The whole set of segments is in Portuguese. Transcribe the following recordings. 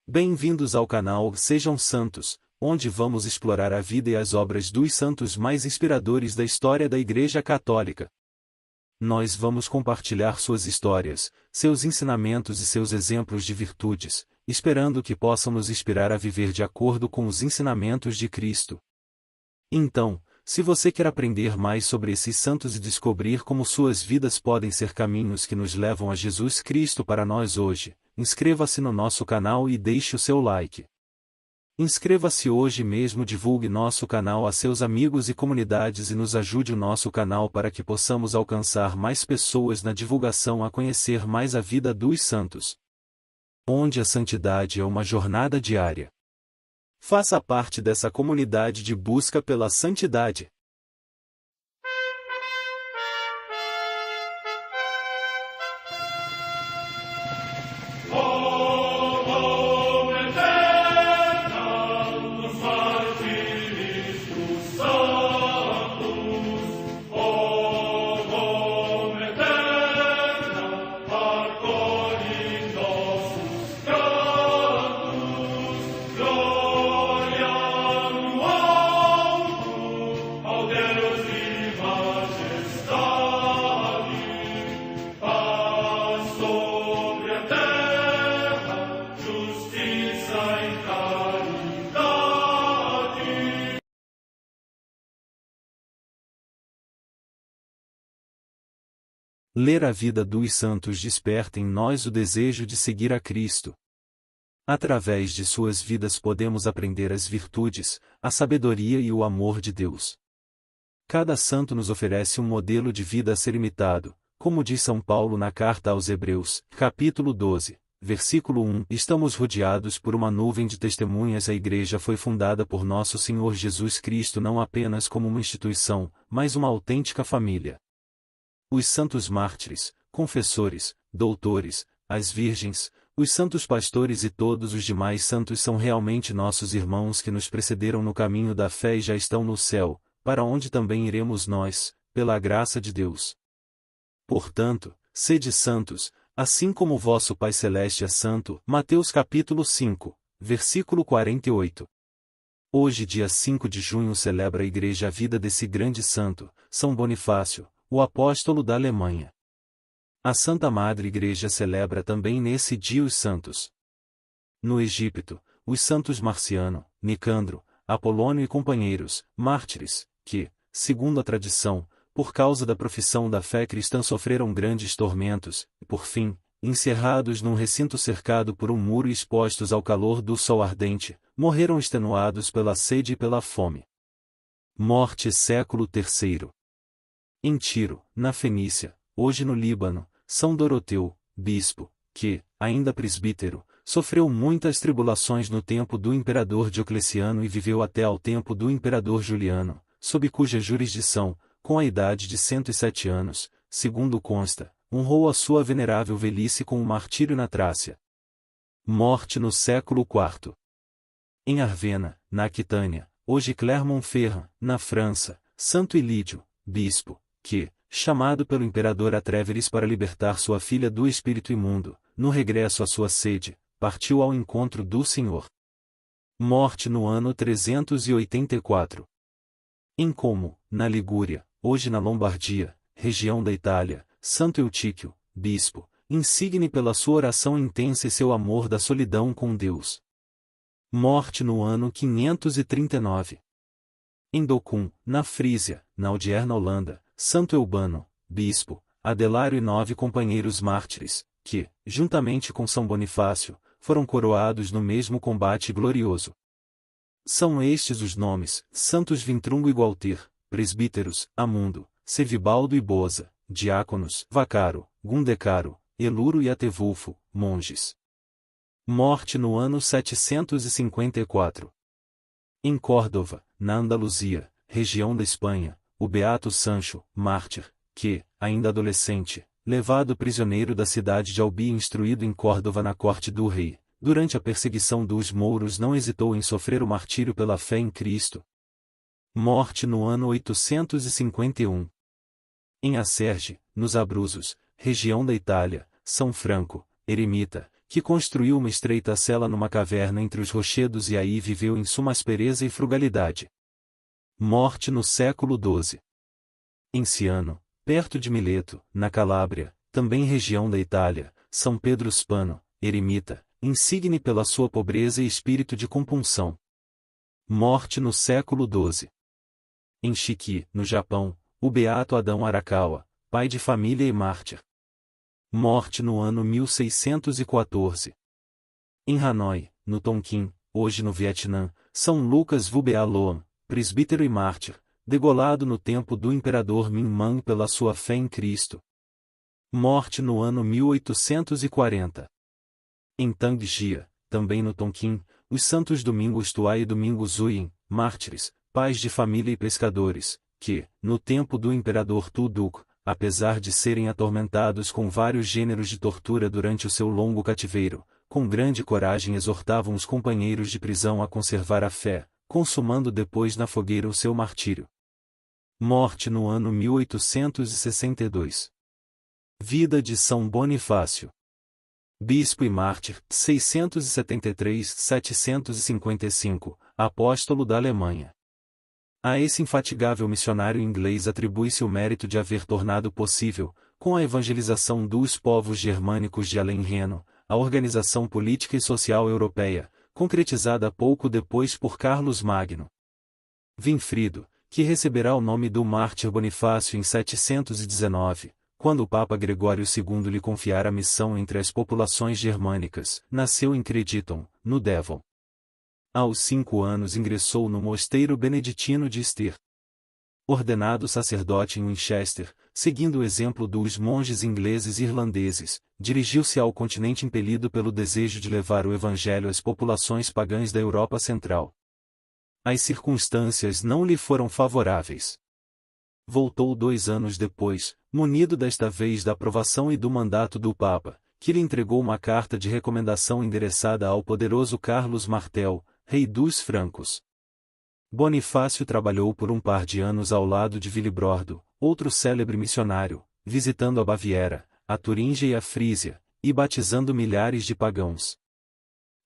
Bem-vindos ao canal Sejam Santos, onde vamos explorar a vida e as obras dos santos mais inspiradores da história da Igreja Católica. Nós vamos compartilhar suas histórias, seus ensinamentos e seus exemplos de virtudes, esperando que possam nos inspirar a viver de acordo com os ensinamentos de Cristo. Então, se você quer aprender mais sobre esses santos e descobrir como suas vidas podem ser caminhos que nos levam a Jesus Cristo para nós hoje, inscreva-se no nosso canal e deixe o seu like. Inscreva-se hoje mesmo, divulgue nosso canal a seus amigos e comunidades e nos ajude o nosso canal para que possamos alcançar mais pessoas na divulgação a conhecer mais a vida dos santos. Onde a santidade é uma jornada diária. Faça parte dessa comunidade de busca pela santidade. Ler a vida dos santos desperta em nós o desejo de seguir a Cristo. Através de suas vidas podemos aprender as virtudes, a sabedoria e o amor de Deus. Cada santo nos oferece um modelo de vida a ser imitado, como diz São Paulo na carta aos Hebreus, capítulo 12, versículo 1. Estamos rodeados por uma nuvem de testemunhas. A Igreja foi fundada por nosso Senhor Jesus Cristo não apenas como uma instituição, mas uma autêntica família. Os santos mártires, confessores, doutores, as virgens, os santos pastores e todos os demais santos são realmente nossos irmãos que nos precederam no caminho da fé e já estão no céu, para onde também iremos nós, pela graça de Deus. Portanto, sede santos, assim como o vosso Pai Celeste é santo. Mateus capítulo 5, versículo 48. Hoje, dia 5 de junho, celebra a Igreja a vida desse grande santo, São Bonifácio, o apóstolo da Alemanha. A Santa Madre Igreja celebra também nesse dia os santos. No Egito, os santos Marciano, Nicandro, Apolônio e companheiros, mártires, que, segundo a tradição, por causa da profissão da fé cristã sofreram grandes tormentos, e por fim, encerrados num recinto cercado por um muro e expostos ao calor do sol ardente, morreram extenuados pela sede e pela fome. Morte século III. Em Tiro, na Fenícia, hoje no Líbano, São Doroteu, bispo, que, ainda presbítero, sofreu muitas tribulações no tempo do imperador Diocleciano e viveu até ao tempo do imperador Juliano, sob cuja jurisdição, com a idade de 107 anos, segundo consta, honrou a sua venerável velhice com o martírio na Trácia. Morte no século IV. Em Arvena, na Aquitânia, hoje Clermont-Ferrand, na França, Santo Ilídio, bispo, que, chamado pelo imperador Atréveres para libertar sua filha do espírito imundo, no regresso à sua sede, partiu ao encontro do Senhor. Morte no ano 384. Em Como, na Ligúria, hoje na Lombardia, região da Itália, Santo Eutíquio, bispo, insigne pela sua oração intensa e seu amor da solidão com Deus. Morte no ano 539. Em Docum, na Frísia, na odierna Holanda, Santo Eubano, bispo, Adelário e 9 companheiros mártires, que, juntamente com São Bonifácio, foram coroados no mesmo combate glorioso. São estes os nomes: Santos Vintrungo e Gualter, presbíteros, Amundo, Sevibaldo e Boza, diáconos, Vacaro, Gundecaro, Eluro e Atevulfo, monges. Morte no ano 754. Em Córdova, na Andaluzia, região da Espanha, o beato Sancho, mártir, que, ainda adolescente, levado prisioneiro da cidade de Albi e instruído em Córdova na corte do rei, durante a perseguição dos mouros não hesitou em sofrer o martírio pela fé em Cristo. Morte no ano 851. Em Acerge, nos Abruzos, região da Itália, São Franco, eremita, que construiu uma estreita cela numa caverna entre os rochedos e aí viveu em suma aspereza e frugalidade. Morte no século XII. Em Ciano, perto de Mileto, na Calábria, também região da Itália, São Pedro Spano, eremita, insigne pela sua pobreza e espírito de compunção. Morte no século XII. Em Shiki, no Japão, o beato Adão Arakawa, pai de família e mártir. Morte no ano 1614. Em Hanoi, no Tonkin, hoje no Vietnã, São Lucas Vubea Loam, presbítero e mártir, degolado no tempo do imperador Minh Mang pela sua fé em Cristo. Morte no ano 1840. Em Tangjia, também no Tonkin, os santos Domingos Tuai e Domingos Huyen, mártires, pais de família e pescadores, que, no tempo do imperador Tu Duc, apesar de serem atormentados com vários gêneros de tortura durante o seu longo cativeiro, com grande coragem exortavam os companheiros de prisão a conservar a fé, consumando depois na fogueira o seu martírio. Morte no ano 1862. Vida de São Bonifácio. Bispo e mártir, 673-755, apóstolo da Alemanha. A esse infatigável missionário inglês atribui-se o mérito de haver tornado possível, com a evangelização dos povos germânicos de além Reno, a organização política e social europeia, concretizada pouco depois por Carlos Magno. Winfrido, que receberá o nome do mártir Bonifácio em 719, quando o Papa Gregório II lhe confiara a missão entre as populações germânicas, nasceu em Crediton, no Devon. Aos 5 anos ingressou no mosteiro beneditino de Ster. Ordenado sacerdote em Winchester, seguindo o exemplo dos monges ingleses e irlandeses, dirigiu-se ao continente impelido pelo desejo de levar o evangelho às populações pagãs da Europa Central. As circunstâncias não lhe foram favoráveis. Voltou 2 anos depois, munido desta vez da aprovação e do mandato do Papa, que lhe entregou uma carta de recomendação endereçada ao poderoso Carlos Martel, rei dos francos. Bonifácio trabalhou por um par de anos ao lado de Willibrordo, outro célebre missionário, visitando a Baviera, a Turíngia e a Frísia, e batizando milhares de pagãos.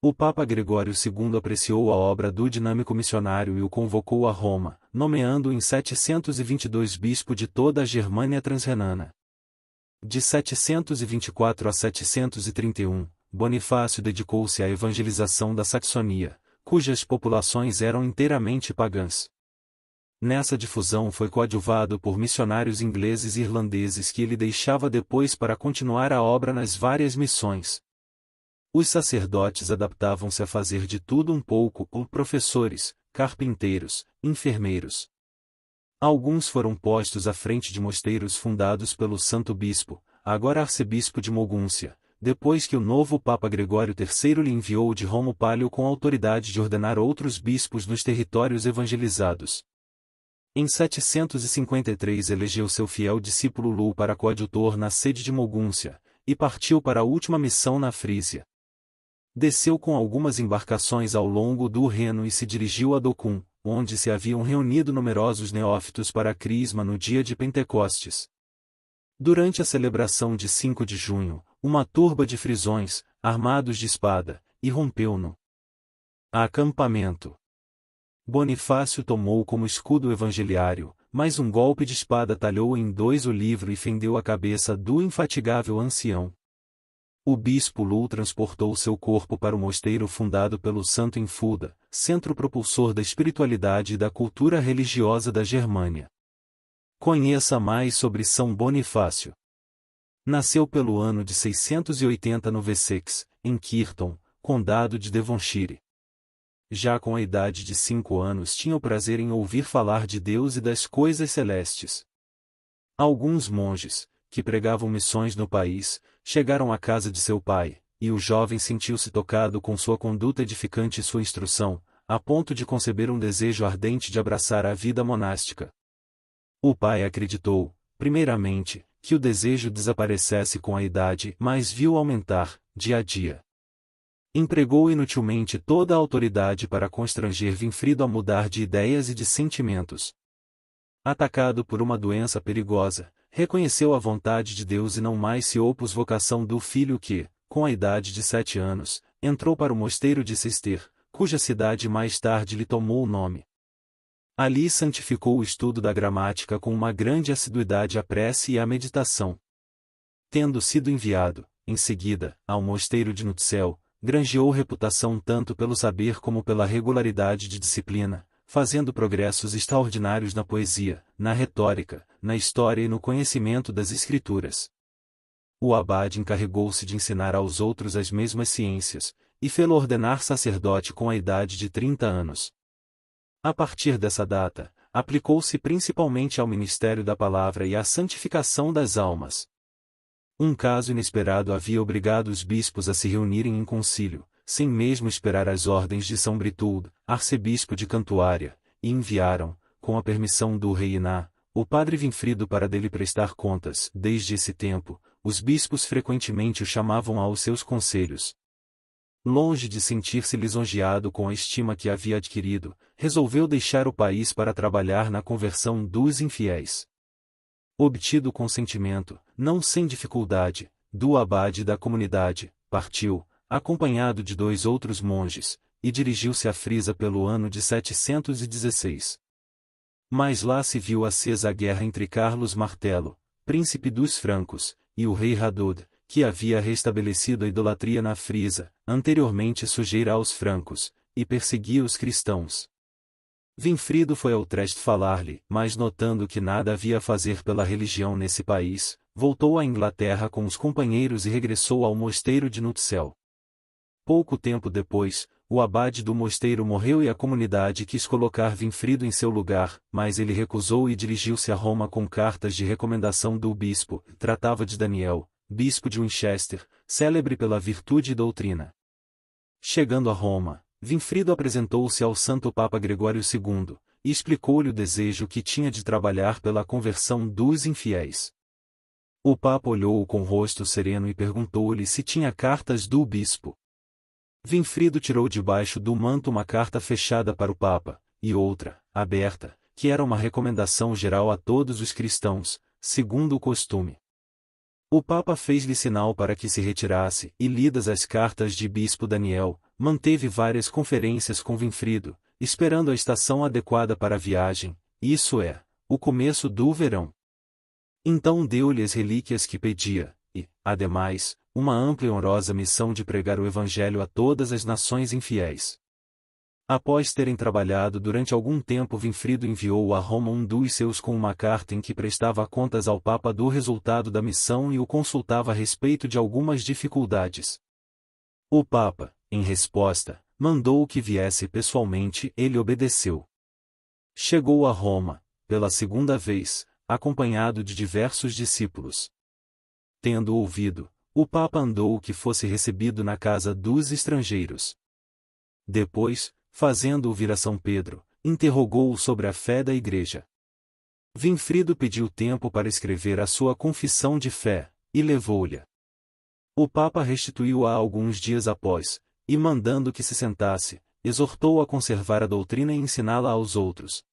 O Papa Gregório II apreciou a obra do dinâmico missionário e o convocou a Roma, nomeando-o em 722 bispo de toda a Germânia Transrenana. De 724 a 731, Bonifácio dedicou-se à evangelização da Saxonia, cujas populações eram inteiramente pagãs. Nessa difusão foi coadjuvado por missionários ingleses e irlandeses que ele deixava depois para continuar a obra nas várias missões. Os sacerdotes adaptavam-se a fazer de tudo um pouco, como professores, carpinteiros, enfermeiros. Alguns foram postos à frente de mosteiros fundados pelo Santo Bispo, agora arcebispo de Mogúncia, depois que o novo Papa Gregório III lhe enviou de Roma o Pálio com autoridade de ordenar outros bispos nos territórios evangelizados. Em 753 elegeu seu fiel discípulo Lu para coadjutor na sede de Mogúncia, e partiu para a última missão na Frísia. Desceu com algumas embarcações ao longo do Reno e se dirigiu a Docum, onde se haviam reunido numerosos neófitos para a Crisma no dia de Pentecostes. Durante a celebração de 5 de junho, uma turba de frisões, armados de espada, irrompeu no acampamento. Bonifácio tomou como escudo o evangeliário, mas um golpe de espada talhou em 2 o livro e fendeu a cabeça do infatigável ancião. O bispo Lu transportou seu corpo para o mosteiro fundado pelo santo em Fulda, centro propulsor da espiritualidade e da cultura religiosa da Germânia. Conheça mais sobre São Bonifácio. Nasceu pelo ano de 680 no Wessex, em Kirton, condado de Devonshire. Já com a idade de 5 anos tinha o prazer em ouvir falar de Deus e das coisas celestes. Alguns monges, que pregavam missões no país, chegaram à casa de seu pai, e o jovem sentiu-se tocado com sua conduta edificante e sua instrução, a ponto de conceber um desejo ardente de abraçar a vida monástica. O pai acreditou, primeiramente, que o desejo desaparecesse com a idade, mas viu aumentar, dia a dia. Empregou inutilmente toda a autoridade para constranger Winfrido a mudar de ideias e de sentimentos. Atacado por uma doença perigosa, reconheceu a vontade de Deus e não mais se opôs à vocação do filho que, com a idade de 7 anos, entrou para o mosteiro de Cister, cuja cidade mais tarde lhe tomou o nome. Ali santificou o estudo da gramática com uma grande assiduidade à prece e à meditação. Tendo sido enviado, em seguida, ao mosteiro de Nutzel, granjeou reputação tanto pelo saber como pela regularidade de disciplina, fazendo progressos extraordinários na poesia, na retórica, na história e no conhecimento das escrituras. O abade encarregou-se de ensinar aos outros as mesmas ciências, e fê-lo ordenar sacerdote com a idade de 30 anos. A partir dessa data, aplicou-se principalmente ao ministério da palavra e à santificação das almas. Um caso inesperado havia obrigado os bispos a se reunirem em concílio, sem mesmo esperar as ordens de São Brituld, arcebispo de Cantuária, e enviaram, com a permissão do rei Iná, o padre Vinfrido para dele prestar contas. Desde esse tempo, os bispos frequentemente o chamavam aos seus conselhos. Longe de sentir-se lisonjeado com a estima que havia adquirido, resolveu deixar o país para trabalhar na conversão dos infiéis. Obtido o consentimento, não sem dificuldade, do abade da comunidade, partiu, acompanhado de 2 outros monges, e dirigiu-se a Frisa pelo ano de 716. Mas lá se viu acesa a guerra entre Carlos Martelo, príncipe dos francos, e o rei Radud, que havia restabelecido a idolatria na Frisa, anteriormente sujeira aos francos, e perseguia os cristãos. Vinfrido foi ao Utrecht falar-lhe, mas notando que nada havia a fazer pela religião nesse país, voltou à Inglaterra com os companheiros e regressou ao mosteiro de Nutzel. Pouco tempo depois, o abade do mosteiro morreu e a comunidade quis colocar Vinfrido em seu lugar, mas ele recusou e dirigiu-se a Roma com cartas de recomendação do bispo. Tratava de Daniel, bispo de Winchester, célebre pela virtude e doutrina. Chegando a Roma, Vinfrido apresentou-se ao Santo Papa Gregório II, e explicou-lhe o desejo que tinha de trabalhar pela conversão dos infiéis. O Papa olhou-o com rosto sereno e perguntou-lhe se tinha cartas do bispo. Vinfrido tirou debaixo do manto uma carta fechada para o Papa, e outra, aberta, que era uma recomendação geral a todos os cristãos, segundo o costume. O Papa fez-lhe sinal para que se retirasse, e lidas as cartas de bispo Daniel, manteve várias conferências com Vinfrido, esperando a estação adequada para a viagem, isso é, o começo do verão. Então deu-lhe as relíquias que pedia, e, ademais, uma ampla e honrosa missão de pregar o Evangelho a todas as nações infiéis. Após terem trabalhado durante algum tempo, Vinfrido enviou a Roma um dos seus com uma carta em que prestava contas ao Papa do resultado da missão e o consultava a respeito de algumas dificuldades. O Papa, em resposta, mandou que viesse pessoalmente. Ele obedeceu. Chegou a Roma, pela segunda vez, acompanhado de diversos discípulos. Tendo ouvido, o Papa andou que fosse recebido na casa dos estrangeiros. Depois, fazendo-o vir a São Pedro, interrogou-o sobre a fé da Igreja. Vinfrido pediu tempo para escrever a sua confissão de fé, e levou-lhe. O Papa restituiu-a alguns dias após, e mandando que se sentasse, exortou-o a conservar a doutrina e ensiná-la aos outros.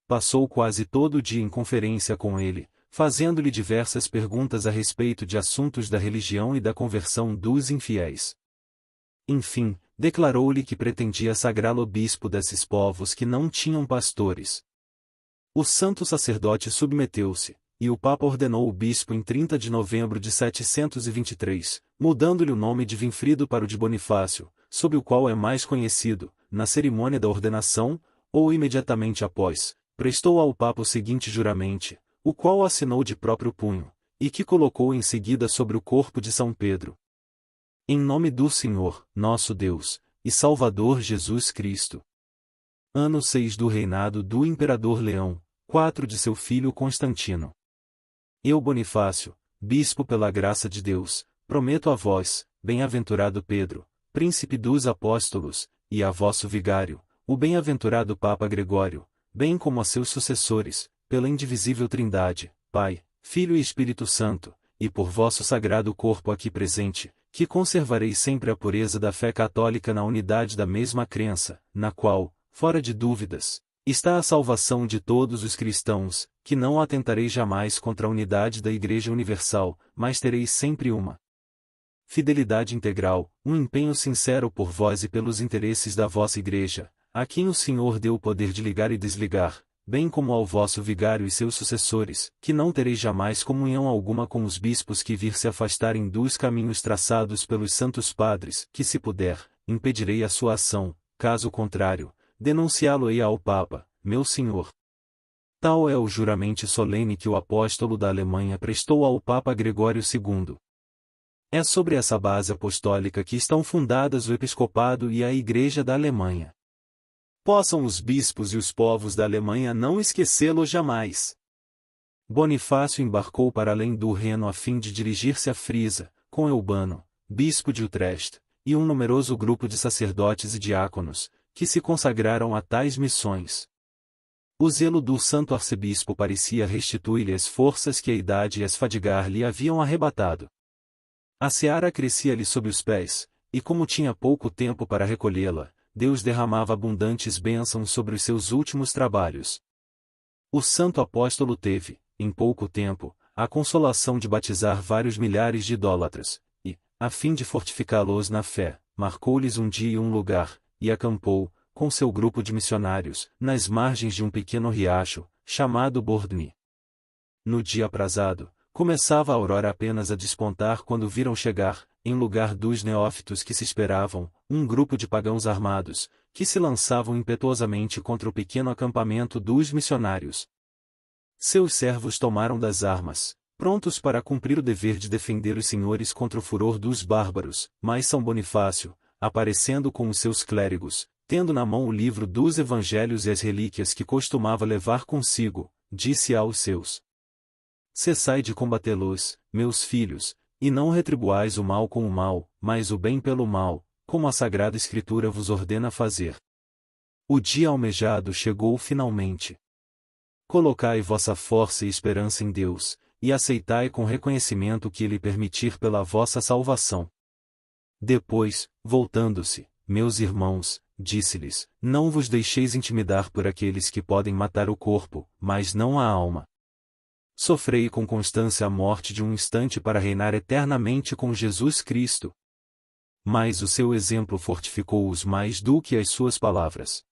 Passou quase todo o dia em conferência com ele, fazendo-lhe diversas perguntas a respeito de assuntos da religião e da conversão dos infiéis. Enfim, declarou-lhe que pretendia sagrá-lo bispo desses povos que não tinham pastores. O santo sacerdote submeteu-se, e o Papa ordenou o bispo em 30 de novembro de 723, mudando-lhe o nome de Vinfrido para o de Bonifácio, sob o qual é mais conhecido. Na cerimônia da ordenação, ou imediatamente após, prestou ao Papa o seguinte juramento, o qual assinou de próprio punho, e que colocou em seguida sobre o corpo de São Pedro. Em nome do Senhor, nosso Deus, e Salvador Jesus Cristo. Ano 6 do reinado do Imperador Leão, 4 de seu filho Constantino. Eu, Bonifácio, bispo pela graça de Deus, prometo a vós, bem-aventurado Pedro, príncipe dos apóstolos, e a vosso vigário, o bem-aventurado Papa Gregório, bem como a seus sucessores, pela indivisível Trindade, Pai, Filho e Espírito Santo, e por vosso sagrado corpo aqui presente, que conservareis sempre a pureza da fé católica na unidade da mesma crença, na qual, fora de dúvidas, está a salvação de todos os cristãos, que não atentareis jamais contra a unidade da Igreja Universal, mas tereis sempre uma fidelidade integral, um empenho sincero por vós e pelos interesses da vossa igreja, a quem o Senhor deu o poder de ligar e desligar, bem como ao vosso vigário e seus sucessores, que não tereis jamais comunhão alguma com os bispos que vir se afastarem dos caminhos traçados pelos santos padres, que se puder, impedirei a sua ação, caso contrário, denunciá-lo-ei ao Papa, meu Senhor. Tal é o juramento solene que o apóstolo da Alemanha prestou ao Papa Gregório II. É sobre essa base apostólica que estão fundadas o episcopado e a Igreja da Alemanha. Possam os bispos e os povos da Alemanha não esquecê-lo jamais. Bonifácio embarcou para além do Reno a fim de dirigir-se a Frisa, com Eubano, bispo de Utrecht, e um numeroso grupo de sacerdotes e diáconos, que se consagraram a tais missões. O zelo do santo arcebispo parecia restituir-lhe as forças que a idade e as fadigar lhe haviam arrebatado. A seara crescia-lhe sob os pés, e como tinha pouco tempo para recolhê-la, Deus derramava abundantes bênçãos sobre os seus últimos trabalhos. O santo apóstolo teve, em pouco tempo, a consolação de batizar vários milhares de idólatras, e, a fim de fortificá-los na fé, marcou-lhes um dia e um lugar, e acampou, com seu grupo de missionários, nas margens de um pequeno riacho, chamado Bordny. No dia aprazado, começava a aurora apenas a despontar quando viram chegar, em lugar dos neófitos que se esperavam, um grupo de pagãos armados, que se lançavam impetuosamente contra o pequeno acampamento dos missionários. Seus servos tomaram das armas, prontos para cumprir o dever de defender os senhores contra o furor dos bárbaros, mas São Bonifácio, aparecendo com os seus clérigos, tendo na mão o livro dos evangelhos e as relíquias que costumava levar consigo, disse aos seus: Cessai de combatê-los, meus filhos, e não retribuais o mal com o mal, mas o bem pelo mal, como a Sagrada Escritura vos ordena fazer. O dia almejado chegou finalmente. Colocai vossa força e esperança em Deus, e aceitai com reconhecimento o que Ele permitir pela vossa salvação. Depois, voltando-se, meus irmãos, disse-lhes, não vos deixeis intimidar por aqueles que podem matar o corpo, mas não a alma. Sofrei com constância a morte de um instante para reinar eternamente com Jesus Cristo. Mas o seu exemplo fortificou-os mais do que as suas palavras.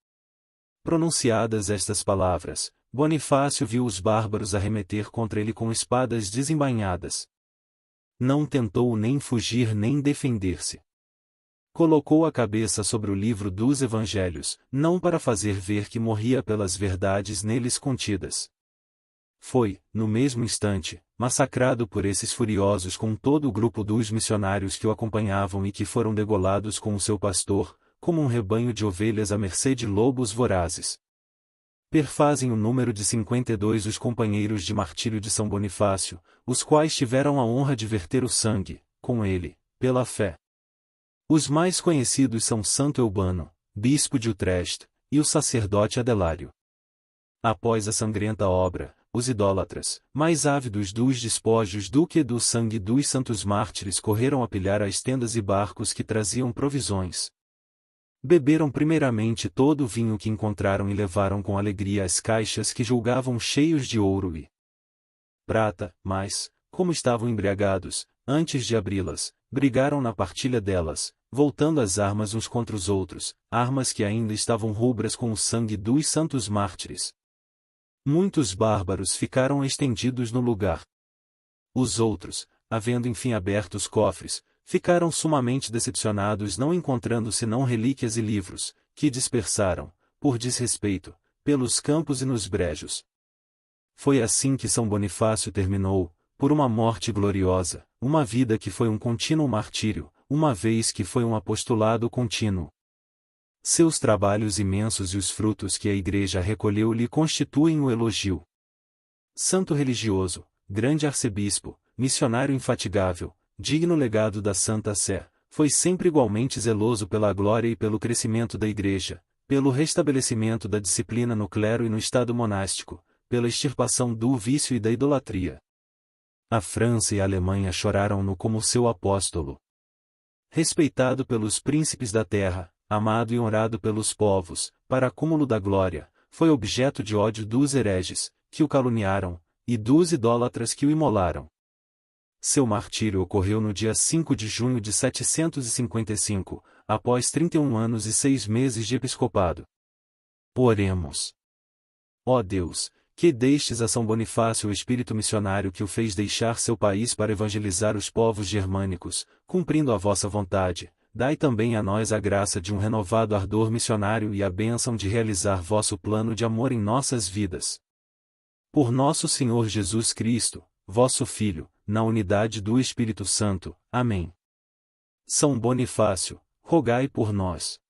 Pronunciadas estas palavras, Bonifácio viu os bárbaros arremeter contra ele com espadas desembainhadas. Não tentou nem fugir nem defender-se. Colocou a cabeça sobre o livro dos evangelhos, não para fazer ver que morria pelas verdades neles contidas. Foi, no mesmo instante, massacrado por esses furiosos com todo o grupo dos missionários que o acompanhavam e que foram degolados com o seu pastor, como um rebanho de ovelhas à mercê de lobos vorazes. Perfazem o número de 52 os companheiros de martírio de São Bonifácio, os quais tiveram a honra de verter o sangue, com ele, pela fé. Os mais conhecidos são Santo Eubano, bispo de Utrecht, e o sacerdote Adelário. Após a sangrenta obra, os idólatras, mais ávidos dos despojos do que do sangue dos santos mártires, correram a pilhar as tendas e barcos que traziam provisões. Beberam primeiramente todo o vinho que encontraram e levaram com alegria as caixas que julgavam cheios de ouro e prata, mas, como estavam embriagados, antes de abri-las, brigaram na partilha delas, voltando as armas uns contra os outros, armas que ainda estavam rubras com o sangue dos santos mártires. Muitos bárbaros ficaram estendidos no lugar. Os outros, havendo enfim aberto os cofres, ficaram sumamente decepcionados, não encontrando senão relíquias e livros, que dispersaram, por desrespeito, pelos campos e nos brejos. Foi assim que São Bonifácio terminou, por uma morte gloriosa, uma vida que foi um contínuo martírio, uma vez que foi um apostolado contínuo. Seus trabalhos imensos e os frutos que a Igreja recolheu lhe constituem o elogio. Santo religioso, grande arcebispo, missionário infatigável, digno legado da Santa Sé, foi sempre igualmente zeloso pela glória e pelo crescimento da Igreja, pelo restabelecimento da disciplina no clero e no estado monástico, pela extirpação do vício e da idolatria. A França e a Alemanha choraram-no como seu apóstolo. Respeitado pelos príncipes da terra, amado e honrado pelos povos, para acúmulo da glória, foi objeto de ódio dos hereges, que o caluniaram, e dos idólatras que o imolaram. Seu martírio ocorreu no dia 5 de junho de 755, após 31 anos e 6 meses de episcopado. Oremos. Ó Deus, que destes a São Bonifácio o espírito missionário que o fez deixar seu país para evangelizar os povos germânicos, cumprindo a vossa vontade, dai também a nós a graça de um renovado ardor missionário e a bênção de realizar vosso plano de amor em nossas vidas. Por nosso Senhor Jesus Cristo, vosso Filho, na unidade do Espírito Santo. Amém. São Bonifácio, rogai por nós.